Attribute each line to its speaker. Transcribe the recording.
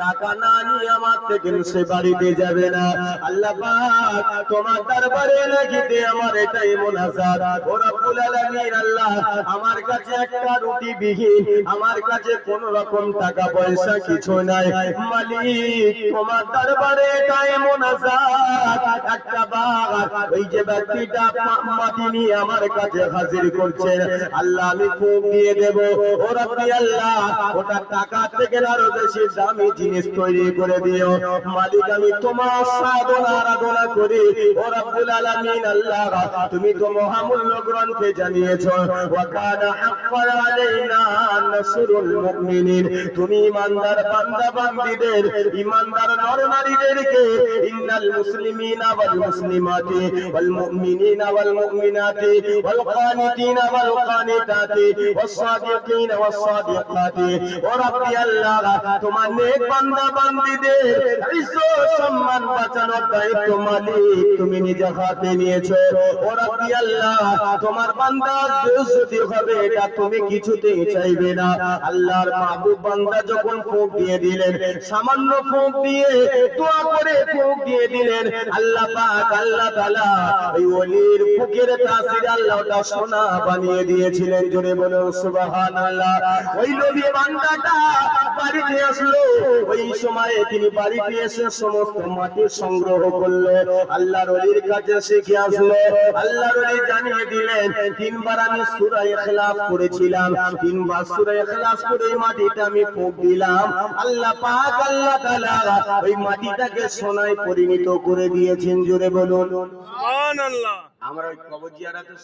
Speaker 1: টাকা না নিয়ে আমার থেকে সে বাড়িতে যাবে না। আল্লাহ পাক তোমার দরবারে লাগিতে আমার এটাই মুনাজাত, ও রব্বুল আলামিন আল্লাহ আমার কাছে একটা রুটি বিহীন, আমার কাছে কোন রকম টাকা পয়সা কিছু নাই, মালিক তোমার দরবারে এটাই মুনাজাত, একটা বার ওই যে ব্যক্তিটা মাটি নিয়ে আমার কাছে হাজির করছেন, আল্লাহ আমি ফুঁক দিয়ে দেব, ও রব্বি আল্লাহ ওটা টাকা থেকে আরো বেশি দামি জিনিস তৈরি করে দিও। মালিক আমি তোমার সাধনা আরাধনা করি, ও রব্বুল আলামিন আল্লাহ তুমি তো মহামূল্য গ্রন্থে জানিয়েছো, ওয়া কানা হাক্কান আলাইনা নাসরুল মুমিনিন, তুমি ইমানদার বান্দা বান্দীদের, ইমানদার নর নারীদেরকে, ইন্নাল মুসলিমিনা ওয়াল মুসলিমাতি ওয়াল মুমিনিনা ওয়াল মুমিনাতি ওয়াল কানিতিনা ওয়াল কানিতাতি ওয়াস সাদিকিনা ওয়াস সাদিকাতি, ও রব্বি আল্লাহ তোমার নেক বান্দা বান্দীদের ইজ্জত সম্মান বাঁচানোর দায়িত্ব মালিক তুমি নিজে হাতে নিয়েছো, ও রব্বি আল্লাহ তোমার বান্দার বেইজ্জতি হবে এটা তুমি কিছুতেই চাইবে না। আল্লাহর মাহবুব বান্দা যখন ফুঁক দিয়ে দিলেন, সামান্য ফুঁক দিয়ে দোয়া করে ফুঁক দিয়ে দিলেন, আল্লাহ পাক আল্লাহ তাআলা ওই ওলির ফুঁকের তাসিরে আল্লাহ ওটা সোনা বানিয়ে দিয়েছিলেন। জোরে বলো সুবহানাল্লাহ। ওই নবী বান্দাটা বাড়িতে আসলো, ওই সময়ে তিনি বাড়িতে এসে সমস্ত মাটি সংগ্রহ করলো, আল্লাহর ওলির কাছে শিখে আসলো, আল্লাহর ওলি জানিয়ে দিলেন তিনবার আমি সূরা ইখলাস পড়েছিলাম, তিনবার সূরা ইখলাস করে এই মাটিটা আমি ফুঁক দিলাম, আল্লাহ পাক আল্লাহ তাআলা ওই মাটিটাকে সোনায় পরিণত করে দিয়েছেন। জোরে বলুন সুবহানাল্লাহ। আমরা ওই কবর জিয়ারতের